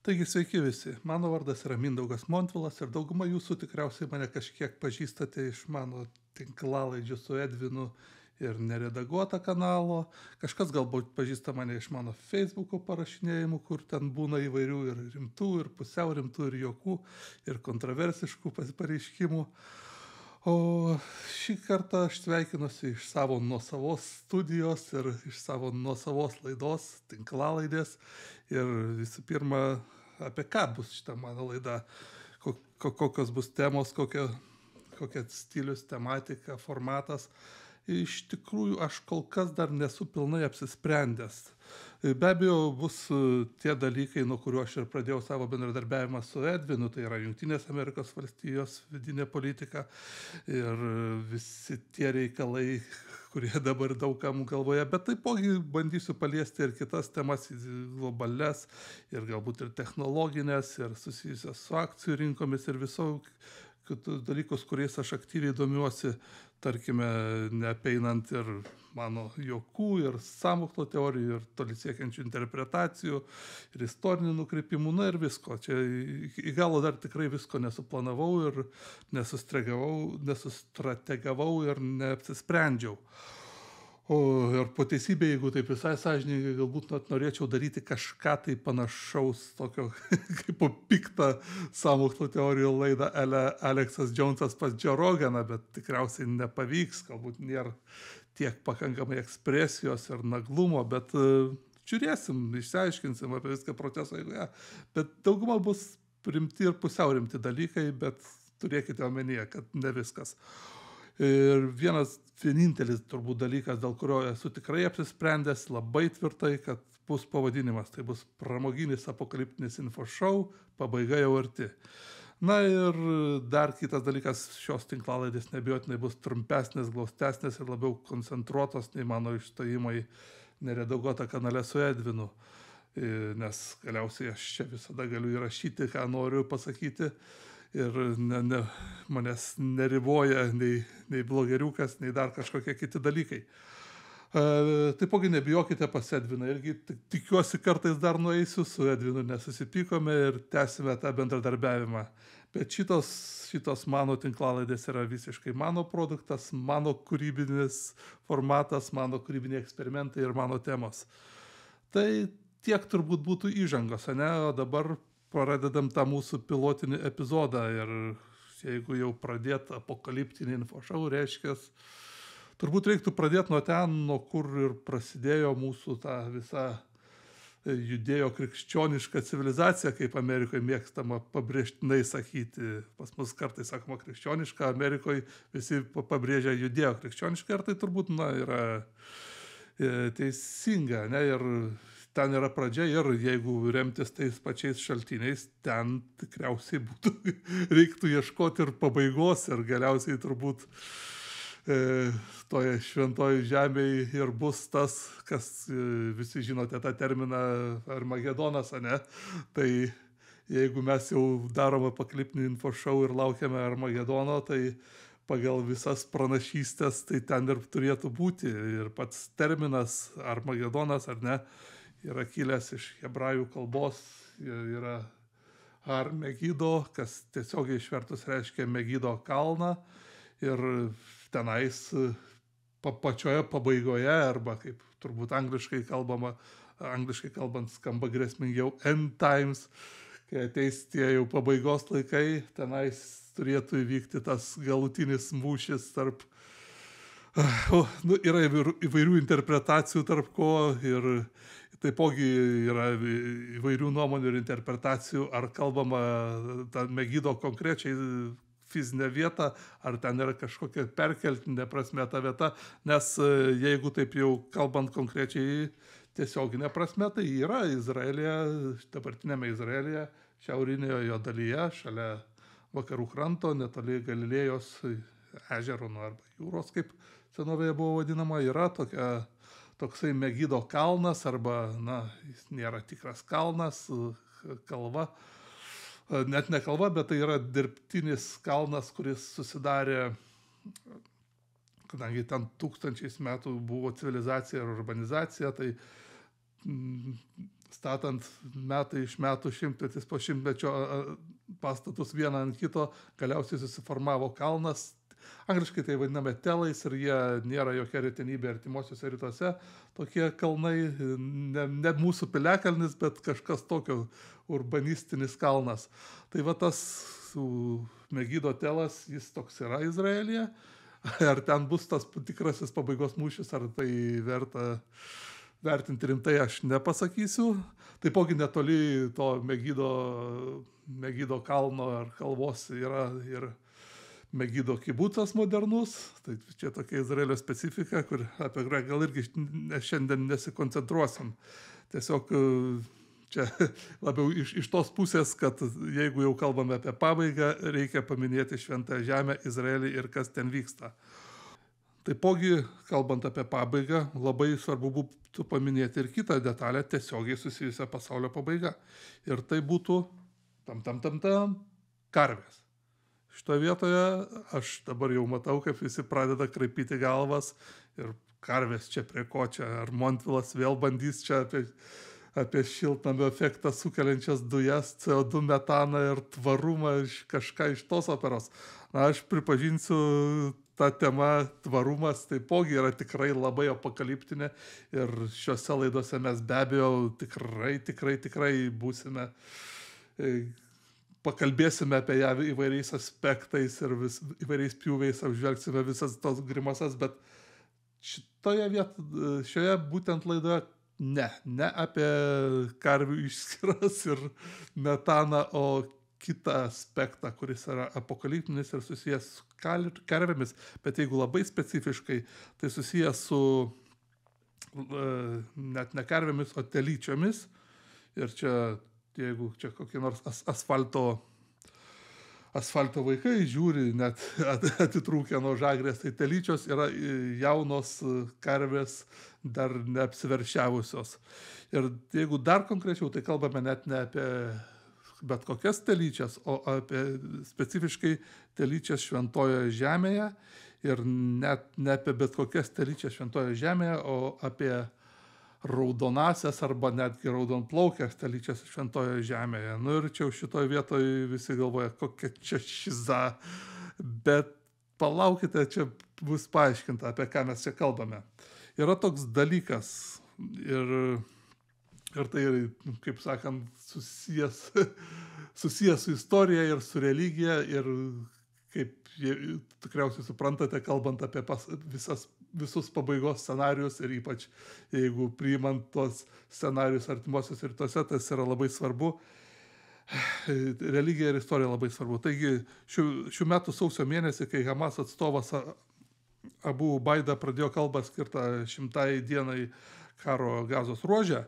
Taigi sveiki visi, mano vardas yra Mindaugas Montvilas ir dauguma jūsų tikriausiai mane kažkiek pažįstate iš mano tinklalaidžių su Edvinu ir neredaguota kanalo. Kažkas galbūt pažįsta mane iš mano Facebook'o parašinėjimų, kur ten būna įvairių ir rimtų, ir pusiau rimtų, ir juokų, ir kontroversiškų pareiškimų. O šį kartą aš sveikinuosi iš savo nuosavos studijos ir iš savo nuosavos laidos, tinklalaidės. Ir visų pirma, apie ką bus šita mano laida, kokios bus temos, kokia stilius, tematika, formatas. Iš tikrųjų, aš kol kas dar nesu pilnai apsisprendęs. Be abejo, bus tie dalykai, nuo kuriuo aš ir pradėjau savo bendradarbiavimą su Edvinu, tai yra Jungtinės Amerikos valstijos vidinė politika ir visi tie reikalai, kurie dabar daugam galvoje, bet taipogi bandysiu paliesti ir kitas temas globales, ir galbūt ir technologinės, ir susijusios su akcijų rinkomis ir viso kitus dalykus, kuriais aš aktyviai domiuosi, tarkime, neapeinant ir mano juokų, ir sąmokslo teorijų, ir toli siekiančių interpretacijų, ir istorinių nukreipimų, na ir visko. Čia į galą dar tikrai visko nesuplanavau ir nesustrategavau ir neapsisprendžiau. Ir po teisybė, jeigu taip visai sąžiningai, galbūt net norėčiau daryti kažką tai panašaus, tokio kaip po piktą sąmokslo teorijų laidą Aleksas Džonsas pas Joe Roganą, bet tikriausiai nepavyks, galbūt nėra tiek pakankamai ekspresijos ir naglumo, bet žiūrėsim, išsiaiškinsim apie viską proceso eigoje. Bet dauguma bus rimti ir pusiau rimti dalykai, bet turėkite omenyje, kad ne viskas. Ir vienintelis turbūt dalykas, dėl kurio esu tikrai apsisprendęs labai tvirtai, kad bus pavadinimas. Tai bus pramoginis apokaliptinis info show, pabaiga jau arti. Na ir dar kitas dalykas, šios tinklalaidės neabejotinai bus trumpesnės, glaustesnės ir labiau koncentruotos nei mano išstojimai neredaguota kanale su Edvinu. Nes galiausiai aš čia visada galiu įrašyti, ką noriu pasakyti. Ir manęs neriboja nei blogeriukas, nei dar kažkokie kiti dalykai. Taipogi nebijokite pas Edviną, irgi tikiuosi kartais dar nueisiu su Edvinu, nesusipykome ir tęsime tą bendradarbiavimą. Bet šitos mano tinklalaidės yra visiškai mano produktas, mano kūrybinis formatas, mano kūrybiniai eksperimentai ir mano temos. Tai tiek turbūt būtų įžangos, ne? O dabar pradedam tą mūsų pilotinį epizodą ir jeigu jau pradėt apokaliptinį info show, reiškia, turbūt reiktų pradėti nuo ten, nuo kur ir prasidėjo mūsų tą visą judėjo krikščionišką civilizaciją, kaip Amerikoje mėgstama pabrėžtinai sakyti. Pas mus kartais sakoma krikščioniška, Amerikoje visi pabrėžia judėjo krikščionišką ir tai turbūt yra teisinga, ne? Ir ten yra pradžia ir jeigu remtis tais pačiais šaltiniais, ten tikriausiai reiktų ieškoti ir pabaigos ir galiausiai turbūt toje šventoje žemėje ir bus tas, kas visi žinote tą terminą Armagedonas, ne? Tai jeigu mes jau darom apokaliptinį info show ir laukiame Armagedono, tai pagal visas pranašystės tai ten ir turėtų būti. Ir pats terminas Armagedonas, ar ne, yra kilęs iš hebrajų kalbos, yra Ar-Megido, kas tiesiogiai išvertus reiškia Megido kalną. Ir tenais pačioje pabaigoje, arba kaip turbūt angliškai kalbant skamba grėsmingiau end times, kai ateis tie jau pabaigos laikai, tenais turėtų įvykti tas galutinis mūšis tarp yra įvairių interpretacijų tarp ko ir taipogi yra įvairių nuomonių ir interpretacijų, ar kalbama tą Megido konkrečiai fizinę vietą, ar ten yra kažkokia perkeltinė prasme ta vieta, nes jeigu taip jau kalbant konkrečiai tiesioginė prasme, tai yra Izraelija, dabartinėme Izraelija, šiaurinėje jo dalyje, šalia vakarų kranto, netoli Galilėjos ežero arba jūros, kaip senovėje buvo vadinama, yra toksai Megido kalnas, arba, jis nėra tikras kalnas, kalva, net ne kalva, bet tai yra dirbtinis kalnas, kuris susidarė, kadangi ten tūkstančiais metų buvo civilizacija ir urbanizacija, tai statant metai iš metų, šimtmetis po šimtmečio pastatus vieną ant kito, galiausiai susiformavo kalnas. Angliškai tai vadiname telais ir jie nėra jokia retenybė artimuosiuose rytuose. Tokie kalnai, ne mūsų piliakalnis, bet kažkas tokio urbanistinis kalnas. Tai va tas Megido telas, jis toks yra Izraelyje. Ar ten bus tas tikrasis pabaigos mūšis, ar tai verta vertinti rimtai, aš nepasakysiu. Taipogi netoli to Megido kalno ar kalvos yra ir Megido kibucas modernus. Tai čia tokia Izraelio specifika, apie kurią gal irgi šiandien nesikoncentruosim. Tiesiog čia labiau iš tos pusės, kad jeigu jau kalbame apie pabaigą, reikia paminėti Šventąją žemę, Izraelį ir kas ten vyksta. Taipogi, kalbant apie pabaigą, labai svarbu būtų paminėti ir kitą detalę, tiesiogiai susijusią pasaulio pabaigą. Ir tai būtų karvės. Šitoje vietoje aš dabar jau matau, kaip visi pradeda kraipyti galvas ir karvės čia prie ko čia, ar Montvilas vėl bandys čia apie šiltnamio efektą sukeliančias dujas, CO2 metaną ir tvarumą, kažką iš tos operos. Na, aš pripažinsiu, ta tema tvarumas taipogi yra tikrai labai apokaliptinė ir šiuose laidose mes be abejo tikrai būsime, pakalbėsime apie ją įvairiais aspektais ir įvairiais pjūviais, apžvelgsime visas tos grimasas, bet šioje būtent laidoje ne apie karvių išskyras ir metaną, o kitą aspektą, kuris yra apokaliptinis ir susijęs su karvėmis, bet jeigu labai specifiškai, tai susijęs su net ne karvėmis, o telyčiomis. Ir čia, jeigu čia kokie nors asfalto vaikai žiūri, net atitrūkę nuo žagrės, tai telyčios yra jaunos karvės, dar neapsiveršiavusios. Ir jeigu dar konkrečiau, tai kalbame net ne apie bet kokias telyčias, o apie specifiškai telyčias Šventojoje žemėje ir net ne apie bet kokias telyčias Šventojoje žemėje, o apie raudonasias arba netgi raudonplaukės telyčias Šventojoje žemėje. Nu ir čia šitoje vietoje visi galvoja, kokia čia šiza, bet palaukite, čia bus paaiškinta, apie ką mes čia kalbame. Yra toks dalykas ir tai, kaip sakant, susijęs su istorija ir su religija ir kaip tikriausiai suprantate, kalbant apie visus pabaigos scenarius ir ypač jeigu priimant tos scenarius artimuosiuose rytuose, tas yra labai svarbu. Religija ir istorija labai svarbu. Taigi šių metų sausio mėnesį, kai Hamas atstovas Abu Baida pradėjo kalbą skirtą 100 dienai karo Gazos ruože,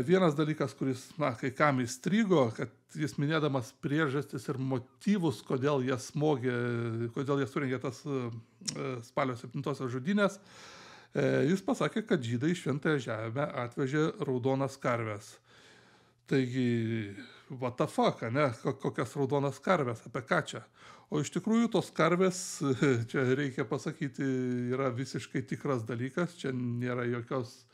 vienas dalykas, kuris, kai kam įstrigo, kad jis minėdamas priežastis ir motyvus, kodėl jie surengė tas spalio 7 žudynės, jis pasakė, kad žydai į Šventąją žemę atvežė raudonas karves. Taigi, what the fuck, ne? Kokias raudonas karves, apie ką čia? O iš tikrųjų tos karvės, čia reikia pasakyti, yra visiškai tikras dalykas, čia nėra jokios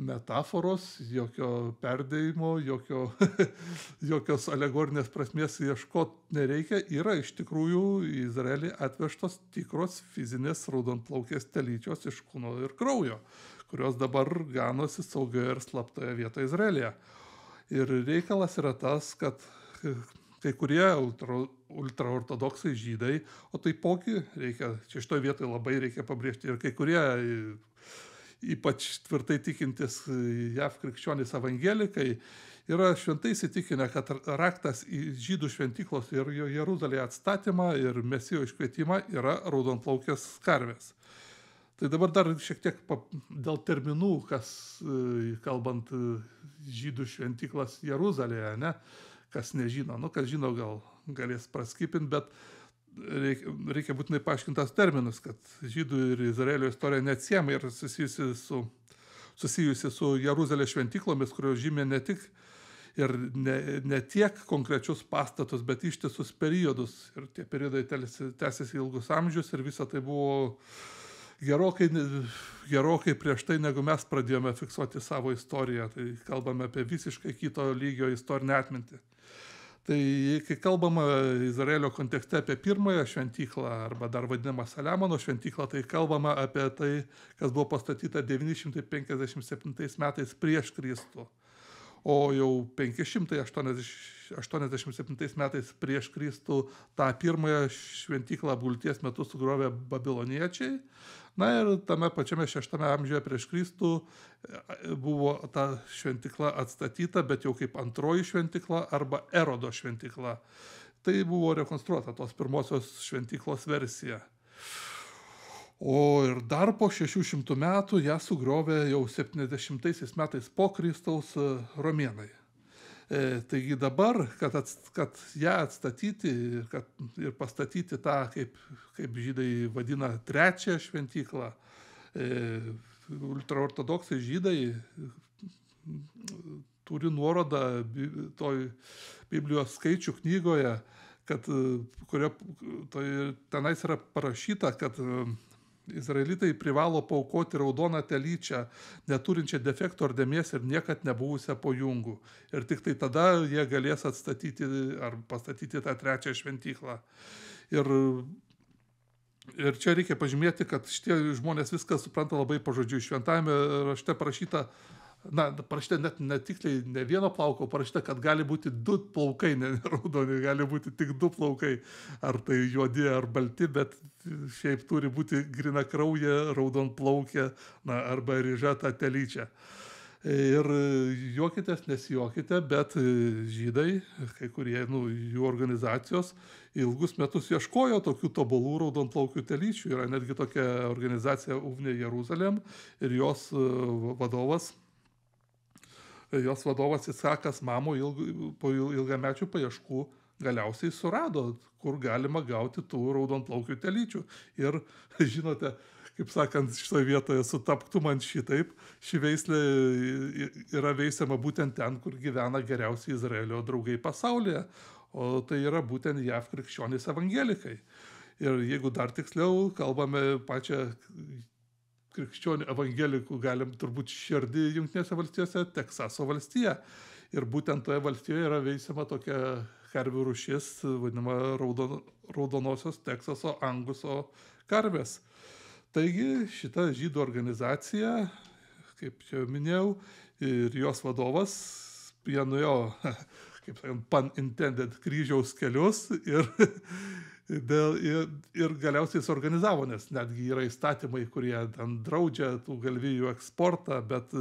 metaforos, jokio perdėjimo, jokios alegorinės prasmės ieškoti nereikia. Yra iš tikrųjų į Izraelį atvežtos tikros fizinės raudonplaukės telyčios iš kūno ir kraujo, kurios dabar ganosi saugioje ir slaptoje vietoje Izraelyje. Ir reikalas yra tas, kad kai kurie ultraortodoksai žydai, o taipogi čia šitoje vietoje labai reikia pabrėžti ir kai kurie ypač tvirtai tikintis JAV krikščionys evangelikai yra šventai įsitikinę, kad raktas į žydų šventyklos ir Jeruzalėje atstatymą ir Mesijo iškvietimą yra raudonplaukės karvės. Tai dabar dar šiek tiek dėl terminų, kas kalbant žydų šventyklas Jeruzalėje, ne? Kas nežino, kas žino, gal galės praskipinti, bet reikia būtinai paaiškintas terminus, kad žydų ir Izraelio istorija neatsiejama ir susijusi su Jeruzalės šventyklomis, kurios žymė ne tik ir ne tiek konkrečius pastatus, bet ištisus periodus. Ir tie periodai tęsiasi ilgus amžius ir visa tai buvo gerokai prieš tai, negu mes pradėjome fiksuoti savo istoriją. Tai kalbame apie visiškai kito lygio istorinę atmintį. Tai kai kalbama Izraelio kontekste apie pirmąją šventyklą, arba dar vadinamą Saliamono šventyklą, tai kalbama apie tai, kas buvo pastatyta 957 metais prieš Kristų. O jau 587 metais prieš Kristų tą pirmąją šventyklą apgulties metu sugriovė babiloniečiai. Na ir tame pačiame 6 amžiuje prieš Kristų buvo ta šventykla atstatyta, bet jau kaip antroji šventykla arba Erodo šventykla. Tai buvo rekonstruota tos pirmosios šventyklos versija. O ir dar po 600 metų ją sugriovė jau 70 metais po Kristaus romėnai. Taigi dabar, kad ją atstatyti ir pastatyti tą, kaip žydai vadina, trečią šventyklą, ultraortodoksai žydai turi nuorodą toj Biblijos skaičių knygoje, tenais yra parašyta, kad izraelitai privalo paaukoti raudoną telyčią, neturinčią defekto ar dėmės ir niekad nebuvusią po jungų. Ir tik tai tada jie galės atstatyti ar pastatyti tą trečią šventyklą. Ir čia reikia pažymėti, kad šitie žmonės viską supranta labai pažodžiui. Šventajame rašte parašyta, parašyta net netikliai ne vieno plauko, parašyta, kad gali būti 2 plaukai, ne raudoni, gali būti tik 2 plaukai, ar tai juodi, ar balti, bet šiaip turi būti grina kraujė, raudonplaukė, arba ryža ta telyčia. Ir juokitės, nesijuokite, bet žydai, kai kurie jų organizacijos, ilgus metus ieškojo tokių tobulų raudonplaukių telyčių. Yra netgi tokia organizacija Uvnė Jeruzalėm ir jos vadovas Icakas Mamo po ilgamečių paieškų galiausiai surado, kur galima gauti tų raudonplaukių telyčių. Ir žinote, kaip sakant, šitoje vietoje sutapktų man šitaip, ši veislė yra veisiama būtent ten, kur gyvena geriausi Izraelio draugai pasaulyje, o tai yra būtent JAV krikščionys evangelikai. Ir jeigu dar tiksliau, kalbame pačią krikščionių evangelikų galim turbūt širdį Jungtinėse valstijose, Teksaso valstija. Ir būtent toje valstijoje yra veisiama tokia karvių rūšis, vadinama raudonosios Teksaso Anguso karvės. Taigi šita žydų organizacija, kaip jau minėjau, ir jos vadovas, jie nuėjo, kaip sakant, pun intended, kryžiaus kelius ir galiausiai suorganizavo, nes netgi yra įstatymai, kurie ten draudžia tų galvijų eksportą, bet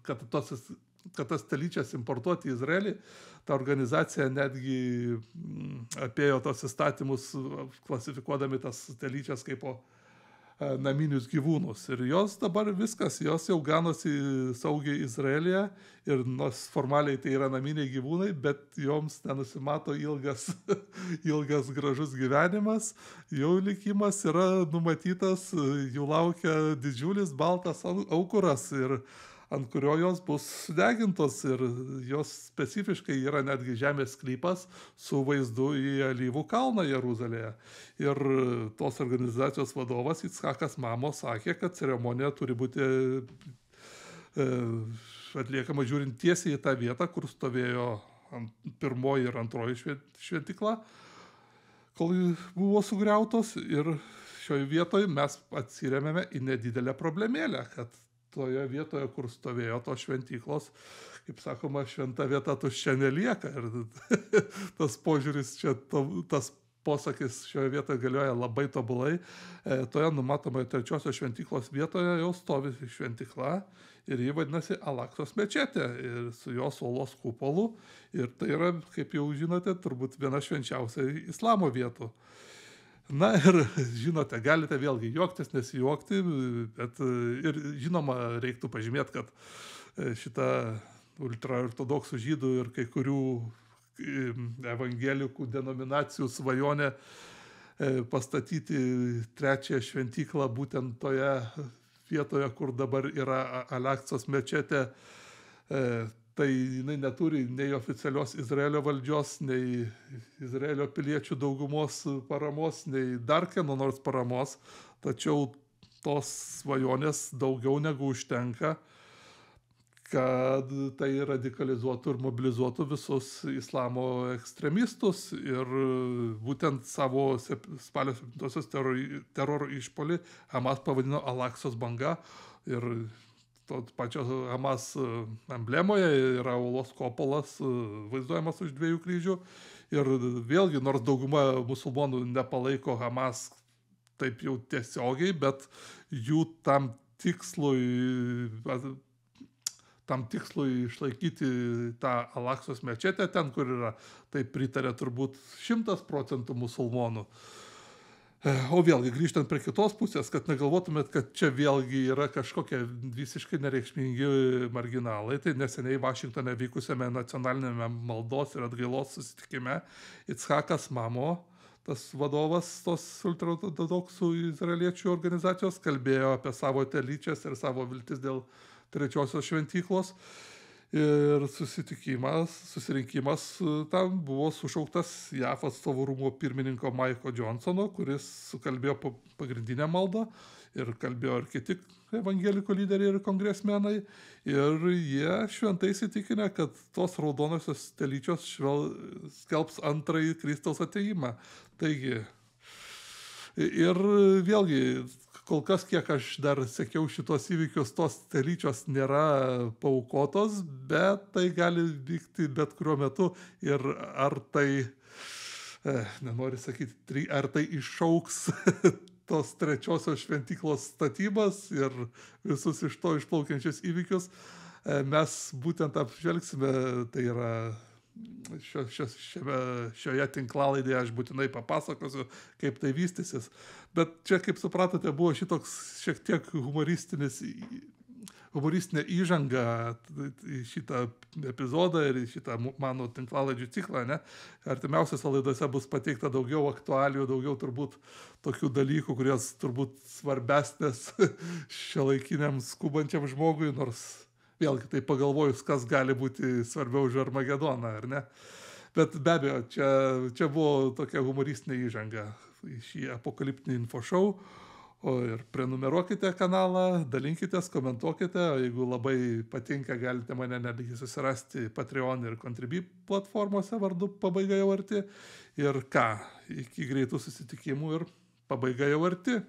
kad tas telyčias importuoti į Izraelį, ta organizacija netgi apėjo tos įstatymus, klasifikuodami tas telyčias kaip naminius gyvūnus. Ir jos dabar viskas, jos jau ganosi saugiai Izraelyje ir nors formaliai tai yra naminiai gyvūnai, bet joms nenusimato ilgas gražus gyvenimas, jų likimas yra numatytas, jų laukia didžiulis baltas aukuras, ir ant kurio jos bus sudegintos, ir jos specifiškai yra netgi žemės sklypas su vaizdu į Alyvų kalną Jeruzalėje. Ir tos organizacijos vadovas Icakas Mamo sakė, kad ceremonija turi būti atliekama žiūrint tiesiai į tą vietą, kur stovėjo pirmoji ir antroji šventykla, kol buvo sugriautos. Ir šioje vietoje mes atsiremėme į nedidelę problemėlę, kad toje vietoje, kur stovėjo tos šventyklos, kaip sakoma, šventa vieta tuščia nelieka. Ir tas požiūris čia, tas posakis šioje vietoje galioja labai tobulai. Toje numatomoje trečiosios šventyklos vietoje jau stovi šventykla ir ji vadinasi Al-Aksos mečetė ir su jos uolos kupolu. Ir tai yra, kaip jau žinote, turbūt viena švenčiausia islamo vietų. Na ir žinote, galite vėlgi juoktis, nesijuokti, bet ir žinoma reiktų pažymėti, kad šita ultraortodoksų žydų ir kai kurių evangelikų denominacijų svajonė pastatyti trečią šventyklą būtent toje vietoje, kur dabar yra Al-Aksos mečetė, tai jinai neturi nei oficialios Izraelio valdžios, nei Izraelio piliečių daugumos paramos, nei dar kieno nors paramos. Tačiau tos svajonės daugiau negu užtenka, kad tai radikalizuotų ir mobilizuotų visus islamo ekstremistus ir būtent savo spalio 7-osios teroro išpolį Hamas pavadino Al-Aksos banga ir to pačio Hamas emblemoje yra uolos kopolas vaizduojamas už 2 kryžių ir vėlgi, nors dauguma musulmonų nepalaiko Hamas taip jau tiesiogiai, bet jų tam tikslui išlaikyti tą Al-Aksos mečetę ten, kur yra, tai pritarė turbūt 100% musulmonų. O vėlgi, grįžtant prie kitos pusės, kad negalvotumėt, kad čia vėlgi yra kažkokie visiškai nereikšmingi marginalai, tai neseniai Vašingtone vykusiame nacionalinėme maldos ir atgailos susitikime Itzhakas Mamo, tas vadovas tos ultraortodoksų izraeliečių organizacijos, kalbėjo apie savo telyčias ir savo viltis dėl trečiosios šventyklos. Ir susirinkimas tam buvo sušauktas JAF atstovų rūmų pirmininko Maiko Johnsono, kuris sukalbėjo pagrindinę maldą ir kalbėjo ir kiti evangelikų lyderiai ir kongresmenai. Ir jie šventai įsitikinę, kad tos raudonosios telyčios skelbs antrąjį Kristaus atėjimą. Taigi, ir vėlgi, kol kas, kiek aš dar sekiau šitos įvykius, tos telyčios nėra paaukotos, bet tai gali vykti bet kuriuo metu ir ar tai, nenoriu sakyti, ar tai iššauks tos trečiosios šventyklos statybas ir visus iš to išplaukiančius įvykius, mes būtent apžvelgsime, tai yra šioje tinklalaidėje aš būtinai papasakosiu, kaip tai vystysis. Bet čia, kaip supratote, buvo šitoks šiek tiek humoristinė įžanga į šitą epizodą ir į šitą mano tinklalaidžių ciklą. Ne? Artimiausiose laidose bus pateikta daugiau aktualijų, daugiau turbūt tokių dalykų, kurios turbūt svarbesnės šiuolaikiniam skubančiam žmogui, nors vėlgi tai pagalvojus, kas gali būti svarbiau už Armagedoną, ar ne? Bet be abejo, čia buvo tokia humoristinė įžanga į šį apokaliptinį infošou. Ir prenumeruokite kanalą, dalinkitės, komentuokite, o jeigu labai patinka, galite mane netgi susirasti Patreon ir Contribui platformose vardu Pabaiga jau arti. Ir ką, iki greitų susitikimų ir pabaiga jau arti.